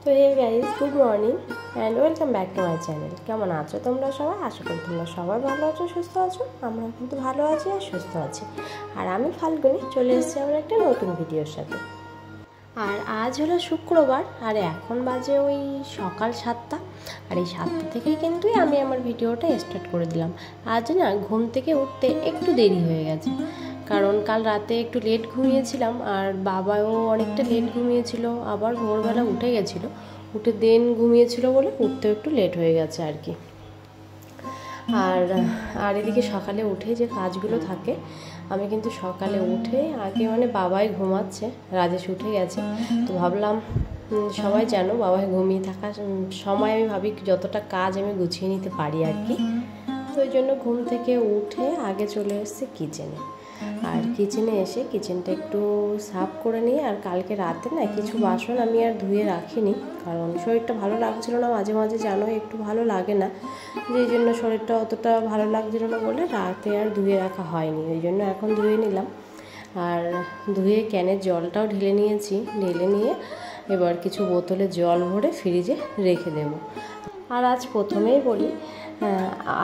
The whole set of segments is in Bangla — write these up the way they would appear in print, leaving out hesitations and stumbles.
তো hey guys, good morning and welcome back to my channel. কেমন আছো তোমরা সবাই? আশা করি তোমরা সবাই ভালো আছো, সুস্থ আছো। আমরা কিন্তু ভালো আছি আর সুস্থ আছি। আর আমি ফাল্গুনি চলে এসেছি আমার একটা নতুন ভিডিওর সাথে। আর আজ হলো শুক্রবার, আর এখন বাজে ওই সকাল 7টা। আর এই 7টা থেকেই কিন্তু আমি আমার ভিডিওটা স্টার্ট করে দিলাম। আজ না ঘুম থেকে উঠতে একটু দেরি হয়ে গেছে, কারণ কাল রাতে একটু লেট ঘুমিয়েছিলাম আর বাবাও অনেকটা লেট ঘুমিয়েছিল, আবার ভোরবেলা উঠে গেছিলো, উঠে দেন ঘুমিয়েছিল বলে উঠতেও একটু লেট হয়ে গেছে আর কি। আর এদিকে সকালে উঠে যে কাজগুলো থাকে, আমি কিন্তু সকালে উঠে আগে বাবাই ঘুমাচ্ছে, রাজেশ উঠে গেছে, তো ভাবলাম সবাই জানো বাবাই ঘুমিয়ে থাকার সময় আমি ভাবি যতটা কাজ আমি গুছিয়ে নিতে পারি আর কি। তো ওই জন্য ঘুম থেকে উঠে আগে চলে এসেছে কিচেনে। আর কিচেনে এসে কিচেনটা একটু সাফ করে নিয়ে, আর কালকে রাতে না কিছু বাসন আমি আর ধুয়ে রাখিনি, কারণ শরীরটা ভালো লাগছিল না। মাঝে মাঝে জানো একটু ভালো লাগে না, যেই জন্য শরীরটা অতটা ভালো লাগছিল না বলে রাতে আর ধুয়ে রাখা হয়নি। ওই জন্য এখন ধুয়ে নিলাম, আর ধুয়ে ক্যানের জলটাও ঢেলে নিয়েছি। ঢেলে নিয়ে এবার কিছু বোতলে জল ভরে ফ্রিজে রেখে দেব। আর আজ প্রথমেই বলি,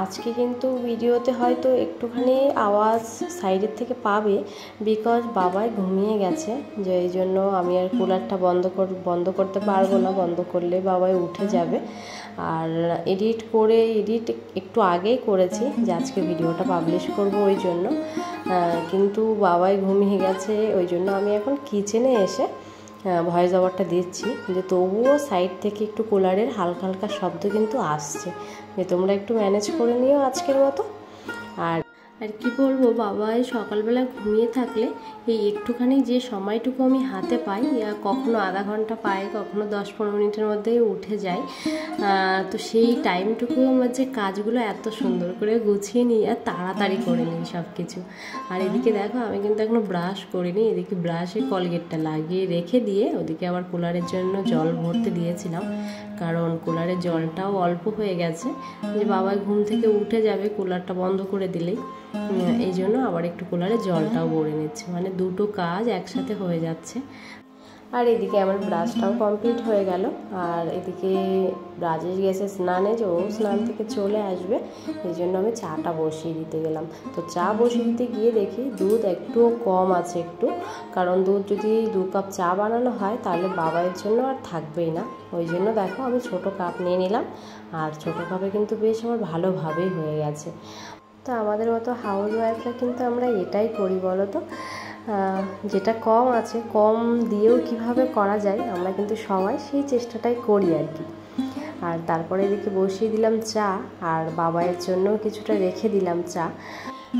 আজকে কিন্তু ভিডিওতে হয়তো একটুখানি আওয়াজ সাইডের থেকে পাবে, বিকজ বাবাই ঘুমিয়ে গেছে, যে এই জন্য আমি আর কুলারটা বন্ধ করতে পারবো না। বন্ধ করলে বাবাই উঠে যাবে। আর এডিট একটু আগেই করেছি যে আজকে ভিডিওটা পাবলিশ করব, ওই জন্য। কিন্তু বাবাই ঘুমিয়ে গেছে, ওই জন্য আমি এখন কিচেনে এসে ভয়েস ওভারটা দিচ্ছি, যে তবুও সাইড থেকে একটু কুলারের হালকা হালকা শব্দ কিন্তু আসছে, যে তোমরা একটু ম্যানেজ করে নিও আজকের মতো। আর কি বলবো, বাবাই সকালবেলা ঘুমিয়ে থাকলে এই একটুখানি যে সময়টুকু আমি হাতে পাই, কখনো আধা ঘন্টা পাই, কখনো 10-15 মিনিটের মধ্যেই উঠে যায়। তো সেই টাইমটুকু আমার যে কাজগুলো এত সুন্দর করে গুছিয়ে নিই আর তাড়াতাড়ি করে নিই সব কিছু। আর এদিকে দেখো আমি কিন্তু এখনও ব্রাশ করিনি, এদিকে ব্রাশে কলগেটটা লাগিয়ে রেখে দিয়ে ওদিকে আবার কুলারের জন্য জল ভরতে দিয়েছিলাম, কারণ কুলারের জলটাও অল্প হয়ে গেছে, যে বাবা ঘুম থেকে উঠে যাবে কুলারটা বন্ধ করে দিলেই। এই জন্য আবার একটু কুলারে জলটাও ভরে নিচ্ছে, দুটো কাজ একসাথে হয়ে যাচ্ছে। আর এদিকে আমার ব্রাশটাও কমপ্লিট হয়ে গেল। আর এদিকে রাজেশ গেছে স্নানে, যে ও স্নান থেকে চলে আসবে, এই জন্য আমি চাটা বসিয়ে দিতে গেলাম। তো চা বসিয়ে দিতে গিয়ে দেখি দুধ একটুও কম আছে একটু, কারণ দুধ যদি 2 কাপ চা বানানো হয় তাহলে বাবাইয়ের জন্য আর থাকবেই না। ওই জন্য দেখো আমি ছোট কাপ নিয়ে নিলাম, আর ছোট কাপে কিন্তু বেশ আমার ভালোভাবেই হয়ে গেছে। তো আমাদের মতো হাউস ওয়াইফরা কিন্তু আমরা এটাই করি বলো তো, যেটা কম আছে কম দিয়েও কিভাবে করা যায়, আমরা কিন্তু সবাই সেই চেষ্টাটাই করি আর কি। আর তারপরে এদিকে বসিয়ে দিলাম চা, আর বাবাইয়ের জন্য কিছুটা রেখে দিলাম চা।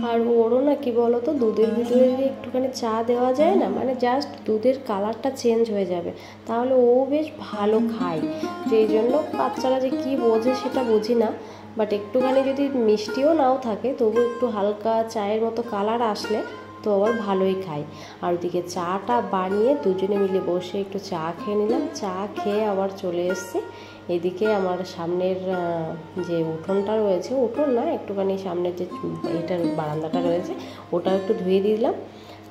আর ওরও না কি বলো তো, দুধের ভিতরে যদি একটুখানি চা দেওয়া যায় না, জাস্ট দুধের কালারটা চেঞ্জ হয়ে যাবে, তাহলে ও বেশ ভালো খায়। যেই জন্য বাচ্চারা যে কী বোঝে সেটা বুঝি না, বাট একটুখানি যদি মিষ্টিও নাও থাকে তবু একটু হালকা চায়ের মতো কালার আসলে তো আবার ভালোই খাই। আর ওদিকে চাটা বানিয়ে দুজনে মিলে বসে একটু চা খেয়ে নিলাম। চা খেয়ে আবার চলে এসেছি এদিকে আমার সামনের যে উঠোনটা রয়েছে, উঠোন না একটুখানি সামনের যে এটার বারান্দাটা রয়েছে, ওটাও একটু ধুয়ে দিলাম,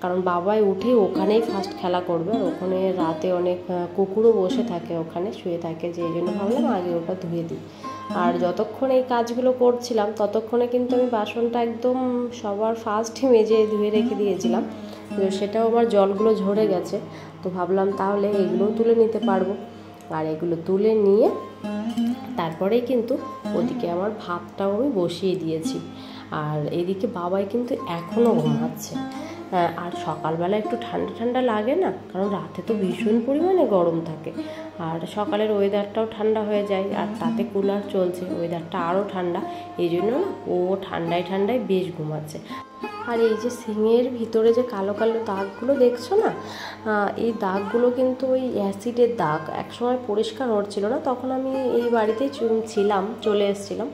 কারণ বাবাই উঠে ওখানেই ফার্স্ট খেলা করবে। আর ওখানে রাতে অনেক কুকুরও বসে থাকে, ওখানে শুয়ে থাকে, যে এই জন্য ভাবলাম আগে ওটা ধুয়ে দিই। আর যতক্ষণ এই কাজগুলো করছিলাম ততক্ষণে কিন্তু আমি বাসনটা একদম সবার ফার্স্টে মেজে ধুয়ে রেখে দিয়েছিলাম, সেটাও আমার জলগুলো ঝরে গেছে। তো ভাবলাম তাহলে এগুলোও তুলে নিতে পারবো। আর এগুলো তুলে নিয়ে তারপরেই কিন্তু ওদিকে আমার ভাতটাও আমি বসিয়ে দিয়েছি। আর এদিকে বাবাই কিন্তু এখনও ঘুমাচ্ছে। আর সকালবেলা একটু ঠান্ডা ঠান্ডা লাগে না, কারণ রাতে তো ভীষণ পরিমাণে গরম থাকে, আর সকালের ওয়েদারটাও ঠান্ডা হয়ে যায়, আর তাতে কুলার চলছে, ওয়েদারটা আরও ঠান্ডা, এই জন্য না ও ঠান্ডায় বেশ ঘুমাচ্ছে। আর এই যে সিংয়ের ভিতরে যে কালো কালো দাগগুলো দেখছো না, এই দাগগুলো কিন্তু ওই অ্যাসিডের দাগ। একসময় পরিষ্কার হচ্ছিল না, তখন আমি এই বাড়িতেই ছিলাম, চলে এসেছিলাম।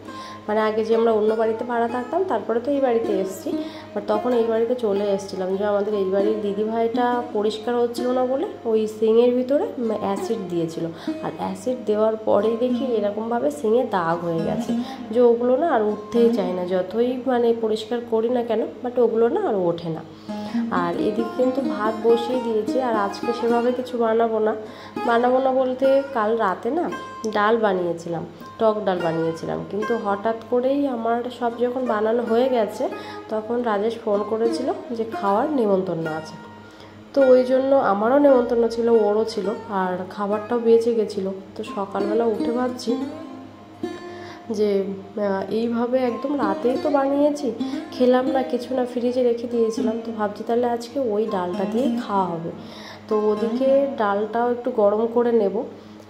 আগে যে আমরা অন্য বাড়িতে ভাড়া থাকতাম, তারপরে তো এই বাড়িতে এসেছি, বাট তখন এই বাড়িতে চলে এসেছিলাম, যে আমাদের এই বাড়ির দিদিভাইটা পরিষ্কার হচ্ছিল না বলে ওই সিংয়ের ভিতরে অ্যাসিড দিয়েছিল। আর অ্যাসিড দেওয়ার পরেই দেখি এরকমভাবে সিংয়ে দাগ হয়ে গেছে, যে ওগুলো না আর উঠতেই চায় না, যতই পরিষ্কার করি না কেন, বাট ওগুলো না আর ওঠে না। আর এদিকে কিন্তু ভাত বসিয়ে দিয়েছি। আর আজকে সেভাবে কিছু বানাবো না বলতে কাল রাতে না ডাল বানিয়েছিলাম, টক ডাল বানিয়েছিলাম, কিন্তু হঠাৎ করেই আমার সব যখন বানানো হয়ে গেছে তখন রাজেশ ফোন করেছিল যে খাওয়ার নেমন্তন্ন আছে। তো ওই জন্য আমারও নেমন্তন্ন ছিল, ওরও ছিল, আর খাবারটাও বেঁচে গেছিলো। তো সকালবেলা উঠে ভাবছি যে এইভাবে একদম রাতেই তো বানিয়েছি, খেলাম না কিছু না, ফ্রিজে রেখে দিয়েছিলাম। তো ভাবছি তাহলে আজকে ওই ডালটা দিয়েই খাওয়া হবে। তো ওদিকে ডালটাও একটু গরম করে নেব,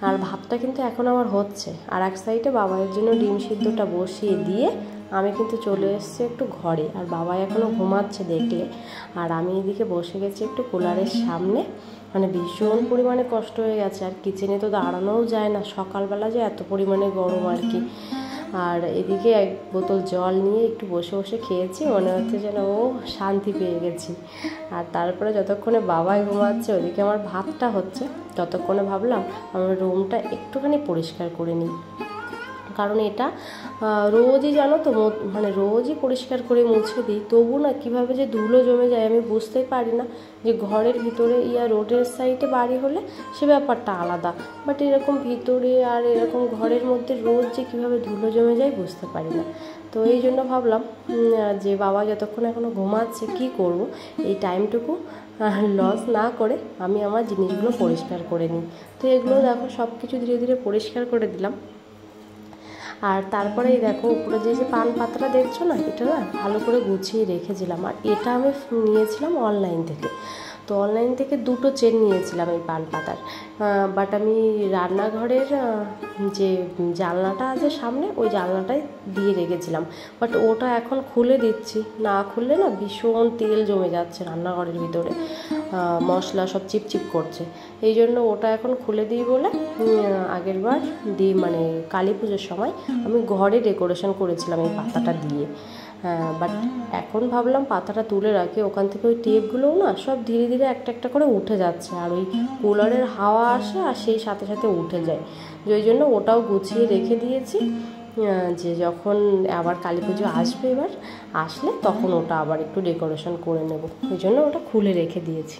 আর ভাতটা কিন্তু এখন আমার হচ্ছে। আর এক সাইডে বাবাইয়ের জন্য ডিম সিদ্ধটা বসিয়ে দিয়ে আমি কিন্তু চলে এসেছি একটু ঘরে। আর বাবা এখনও ঘুমাচ্ছে দেখলে, আর আমি এদিকে বসে গেছি একটু কুলারের সামনে। মানে ভীষণ পরিমাণে কষ্ট হয়ে গেছে, আর কিচেনে তো দাঁড়ানোও যায় না, সকালবেলা যে এত পরিমাণে গরম আর কি। আর এদিকে এক বোতল জল নিয়ে একটু বসে বসে খেয়েছি, মনে হচ্ছে যেন ও শান্তি পেয়ে গেছি। আর তারপরে যতক্ষণে বাবাই ঘুমাচ্ছে ওদিকে আমার ভাতটা হচ্ছে, ততক্ষণে ভাবলাম আমার রুমটা একটুখানি পরিষ্কার করে নিই। কারণ এটা রোজই জানো তো, মানে রোজই পরিষ্কার করে মুছে দিই, তবু না কীভাবে যে ধুলো জমে যায় আমি বুঝতেই পারি না। যে ঘরের ভিতরে রোডের সাইডে বাড়ি হলে সে ব্যাপারটা আলাদা, বাট এরকম ভিতরে আর এরকম ঘরের মধ্যে রোজ যে কীভাবে ধুলো জমে যায় বুঝতে পারি না। তো এই জন্য ভাবলাম যে বাবা যতক্ষণ এখনও ঘুমাচ্ছে কী করব, এই টাইমটুকু লস না করে আমি আমার জিনিসগুলো পরিষ্কার করে নিই। তো এগুলো দেখো সব কিছু ধীরে ধীরে পরিষ্কার করে দিলাম। আর তারপরে এই দেখো উপরে যে পান পাতাটা দেখছো না, এটা না ভালো করে গুছিয়ে রেখেছিলাম। আর এটা আমি নিয়েছিলাম অনলাইন থেকে। তো অনলাইন থেকে দুটো চেন নিয়েছিলাম এই পান পাতার, বাট আমি রান্নাঘরের যে জানলাটা আছে সামনে, ওই জানলাটায় দিয়ে রেখেছিলাম। বাট ওটা এখন খুলে দিচ্ছি, না খুললে না ভীষণ তেল জমে যাচ্ছে রান্নাঘরের ভিতরে, মশলা সব চিপচিপ করছে। এই জন্য ওটা এখন খুলে দিই বলে আগের বার মানে কালী পুজোর সময় আমি ঘরে ডেকোরেশন করেছিলাম এই পাতাটা দিয়ে। বাট এখন ভাবলাম পাতাটা তুলে রাখি, ওখান থেকে ওই টেপগুলোও না সব ধীরে ধীরে একটা একটা করে উঠে যাচ্ছে, আর ওই কুলারের হাওয়া আসে আর সেই সাথে সাথে উঠে যায়। ওই জন্য ওটাও গুছিয়ে রেখে দিয়েছি, যে যখন আবার কালী পুজো আসবে এবার আসলে তখন ওটা আবার একটু ডেকোরেশন করে নেব, ওই জন্য ওটা খুলে রেখে দিয়েছি।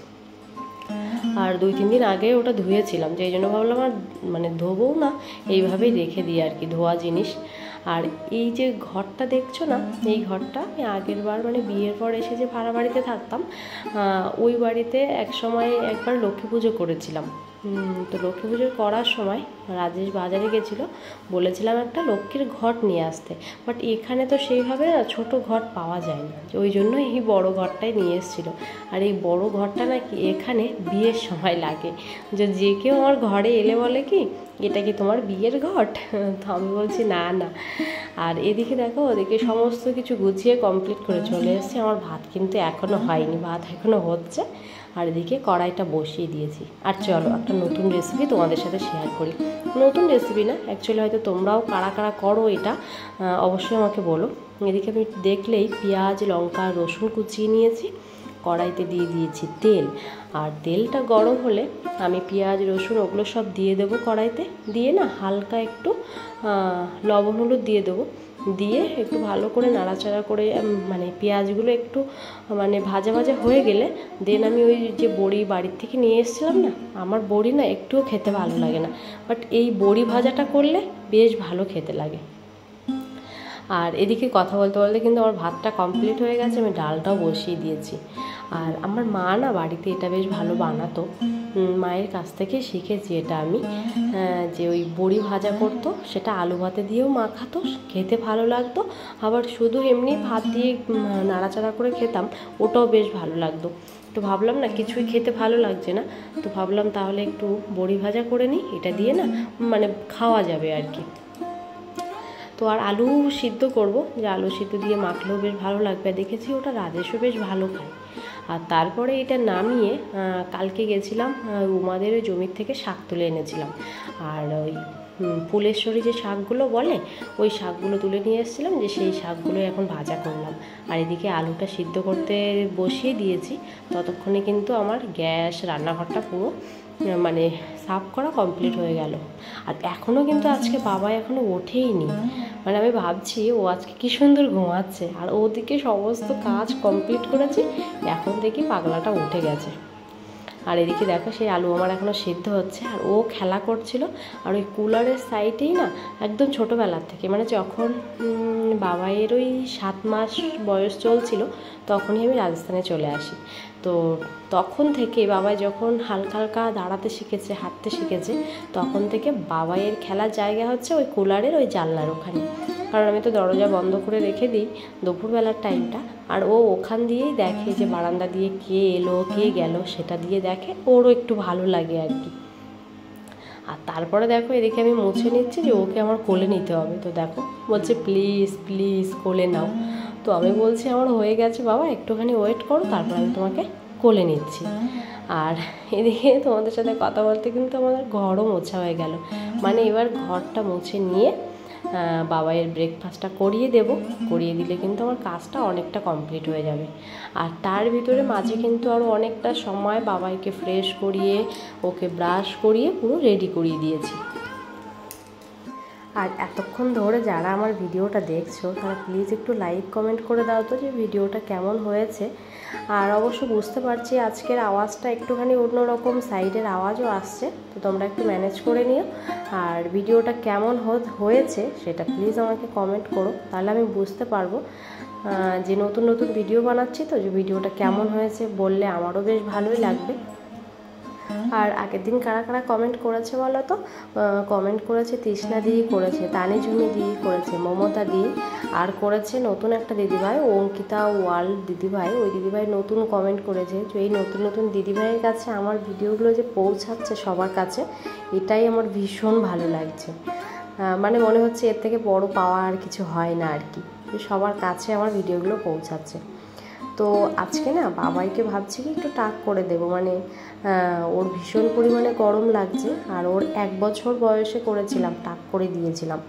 আর 2-3 দিন আগে ওটা ধুয়েছিলাম, যে এই জন্য ভাবলাম আর মানে ধোবও না, এইভাবেই রেখে দিই আর কি ধোয়া জিনিস। আর এই যে ঘরটা দেখছো না, এই ঘরটা আমি আগের বার মানে বিয়ের পর এসে যে ভাড়া বাড়িতে থাকতাম, ওই বাড়িতে একসময় একবার লক্ষ্মী পুজো করেছিলাম। তো লক্ষ্মী পুজো করার সময় রাজেশ বাজারে গেছিলো, বলেছিলাম একটা লক্ষ্মীর ঘট নিয়ে আসতে, বাট এখানে তো সেইভাবে ছোট ঘট পাওয়া যায় না, ওই জন্য এই বড় ঘরটাই নিয়ে এসেছিলো। আর এই বড় ঘরটা নাকি এখানে বিয়ের সময় লাগে, যে কেউ আমার ঘরে এলে বলে কি এটা কি তোমার বিয়ের ঘট? তো আমি বলছি না না। আর এদিকে দেখো ওদিকে সমস্ত কিছু গুছিয়ে কমপ্লিট করে চলে এসেছি। আমার ভাত কিন্তু এখনও হয়নি, ভাত এখনও হচ্ছে। আর এদিকে কড়াইটা বসিয়ে দিয়েছি। আর চলো একটা নতুন রেসিপি তোমাদের সাথে শেয়ার করি। নতুন রেসিপি না, অ্যাকচুয়ালি হয়তো তোমরাও কারা কারা করো এটা অবশ্যই আমাকে বলো। এদিকে আমি দেখলেই পেঁয়াজ, লঙ্কা, রসুন কুচিয়ে নিয়েছি, কড়াইতে দিয়ে দিয়েছি তেল। আর তেলটা গরম হলে আমি পেঁয়াজ, রসুন ওগুলো সব দিয়ে দেবো কড়াইতে, দিয়ে না হালকা একটু লবণ হলুদ দিয়ে দেবো, দিয়ে একটু ভালো করে নাড়াচাড়া করে মানে পেঁয়াজগুলো একটু মানে ভাজা ভাজা হয়ে গেলে দেন আমি ওই যে বড়ি বাড়ির থেকে নিয়ে এসেছিলাম না, আমার বড়ি না একটুও খেতে ভালো লাগে না, বাট এই বড়ি ভাজাটা করলে বেশ ভালো খেতে লাগে। আর এদিকে কথা বলতে বলতে কিন্তু আমার ভাতটা কমপ্লিট হয়ে গেছে, আমি ডালটাও বসিয়ে দিয়েছি। আর আমার মা না বাড়িতে এটা বেশ ভালো বানাতো, মায়ের কাছ থেকে শিখেছি এটা আমি, যে ওই বড়ি ভাজা করতো, সেটা আলু ভাতে দিয়েও মাখাতো, খেতে ভালো লাগতো। আবার শুধু এমনি ভাত দিয়ে নাড়াচাড়া করে খেতাম, ওটাও বেশ ভালো লাগতো। তো ভাবলাম না কিছুই খেতে ভালো লাগছে না, তো ভাবলাম তাহলে একটু বড়ি ভাজা করে নিই, এটা দিয়ে না মানে খাওয়া যাবে আর কি। তো আর আলু সিদ্ধ করব, যে আলু সিদ্ধ দিয়ে মাখলেও বেশ ভালো লাগবে, দেখেছি ওটা রাজেশও বেশ ভালো খায়। আর তারপরে এটা নামিয়ে কালকে গেছিলাম উমাদের ওই জমির থেকে শাক তুলে এনেছিলাম, আর ওই ফুলেশ্বরী যে শাকগুলো বলে ওই শাকগুলো তুলে নিয়ে এসেছিলাম, যে সেই শাকগুলো এখন ভাজা করলাম। আর এদিকে আলুটা সিদ্ধ করতে বসিয়ে দিয়েছি, ততক্ষণে কিন্তু আমার গ্যাস রান্নাঘরটা পুরো মানে সাফ করা কমপ্লিট হয়ে গেল। আর এখনও কিন্তু আজকে বাবা এখনও ওঠেইনি, মানে আমি ভাবছি ও আজকে কী সুন্দর ঘুমাচ্ছে, আর ওদিকে সমস্ত কাজ কমপ্লিট করেছি, এখন দেখি পাগলাটা উঠে গেছে। আর এদিকে দেখো সেই আলু আমার এখনও সিদ্ধ হচ্ছে, আর ও খেলা করছিল। আর ওই কুলারের সাইডেই না একদম ছোটোবেলার থেকে, মানে যখন বাবাইয়ের ওই 7 মাস বয়স চলছিল তখনই আমি রাজস্থানে চলে আসি। তো তখন থেকে বাবাই যখন হালকা হালকা দাঁড়াতে শিখেছে, হাঁটতে শিখেছে, তখন থেকে বাবাইয়ের খেলার জায়গা হচ্ছে ওই কুলারের ওই জানলার ওখানে। কারণ আমি তো দরজা বন্ধ করে রেখে দিই দুপুরবেলার টাইমটা, আর ও ওখান দিয়েই দেখে যে বারান্দা দিয়ে কে এলো কে গেল, সেটা দিয়ে দেখে, ওরও একটু ভালো লাগে আর কি। আর তারপরে দেখো এদিকে আমি মুছে নিচ্ছি যে ওকে আমার কোলে নিতে হবে। তো দেখো বলছে প্লিজ প্লিজ কোলে নাও। তো আমি বলছি আমার হয়ে গেছে বাবা, একটুখানি ওয়েট করো, তারপর আমি তোমাকে কোলে নিচ্ছি। আর এদিকে তোমাদের সাথে কথা বলতে কিন্তু আমাদের ঘরও মোছা হয়ে গেল, মানে এবার ঘরটা মুছে নিয়ে বাবাইয়ের ব্রেকফাস্টটা করিয়ে দেব, করিয়ে দিলে কিন্তু আমার কাজটা অনেকটা কমপ্লিট হয়ে যাবে। আর তার ভিতরে মাঝে কিন্তু আরও অনেকটা সময় বাবাইকে ফ্রেশ করিয়ে ওকে ব্রাশ করিয়ে পুরো রেডি করিয়ে দিয়েছি। আর এতক্ষণ ধরে যারা আমার ভিডিওটা দেখছো তারা প্লিজ একটু লাইক কমেন্ট করে দাও তো যে ভিডিওটা কেমন হয়েছে। আর অবশ্য বুঝতে পারছি আজকের আওয়াজটা একটুখানি অন্যরকম, সাইডের আওয়াজও আসছে, তো তোমরা একটু ম্যানেজ করে নিও। আর ভিডিওটা কেমন হয়েছে সেটা প্লিজ আমাকে কমেন্ট করো, তাহলে আমি বুঝতে পারবো যে নতুন নতুন ভিডিও বানাচ্ছি, তো যে ভিডিওটা কেমন হয়েছে বললে আমারও বেশ ভালোই লাগবে। আর আগের দিন কারা কারা কমেন্ট করেছে বলো তো? কমেন্ট করেছে তৃষ্ণা দিই করেছে, তানিঝুমি দিই করেছে, মমতা দিই, আর করেছে নতুন একটা দিদিভাই অঙ্কিতা ওয়াল দিদিভাই। ওই দিদিভাই নতুন কমেন্ট করেছে। তো এই নতুন নতুন দিদিভাইয়ের কাছে আমার ভিডিওগুলো যে পৌঁছাচ্ছে সবার কাছে, এটাই আমার ভীষণ ভালো লাগছে। মানে মনে হচ্ছে এর থেকে বড় পাওয়া আর কিছু হয় না আর কি, সবার কাছে আমার ভিডিওগুলো পৌঁছাচ্ছে। তো আজকে না বাবাইকে ভাবছি কি একটু টাক করে দেব, মানে ওর ভীষণ পরিমাণে গরম লাগছে। আর ওর 1 বছর বয়সে করেছিলাম, টাক করে দিয়েছিলাম,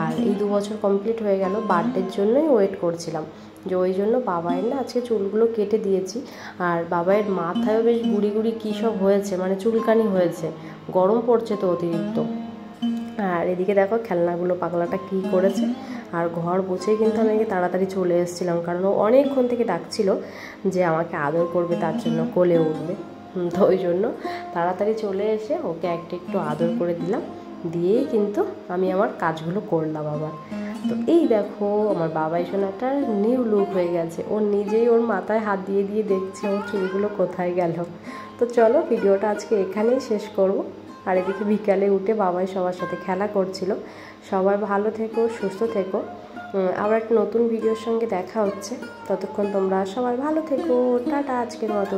আর এই 2 বছর কমপ্লিট হয়ে গেল। বার্থডের জন্যই ওয়েট করছিলাম, যে ওই জন্য বাবাইয়ের না আজকে চুলগুলো কেটে দিয়েছি। আর বাবাইয়ের মাথায়ও বেশ গুড়ি গুড়ি কী সব হয়েছে, মানে চুলকানি হয়েছে, গরম পড়ছে তো অতিরিক্ত। আর এদিকে দেখো খেলনাগুলো পাগলাটা কী করেছে। আর ঘর মুছেই কিন্তু আমি তাড়াতাড়ি চলে এসেছিলাম, কারণ ও অনেকক্ষণ থেকে ডাকছিল যে আমাকে আদর করবে, তার জন্য কোলে উঠবে। তো ওই জন্য তাড়াতাড়ি চলে এসে ওকে একটু আদর করে দিলাম, দিয়েই কিন্তু আমি আমার কাজগুলো করলাম আবার। তো এই দেখো আমার বাবাই সোনাটা নিউ লুক হয়ে গেছে, ও নিজেই ওর মাথায় হাত দিয়ে দিয়ে দেখছে ওর চুলগুলো কোথায় গেল। তো চলো ভিডিওটা আজকে এখানেই শেষ করব। আর এদিকে বিকালে উঠে বাবাই সবার সাথে খেলা করছিল। সবাই ভালো থেকো, সুস্থ থেকো, আবার একটা নতুন ভিডিওর সঙ্গে দেখা হচ্ছে। ততক্ষণ তোমরা সবাই ভালো থেকো, টাটা আজকের মতো।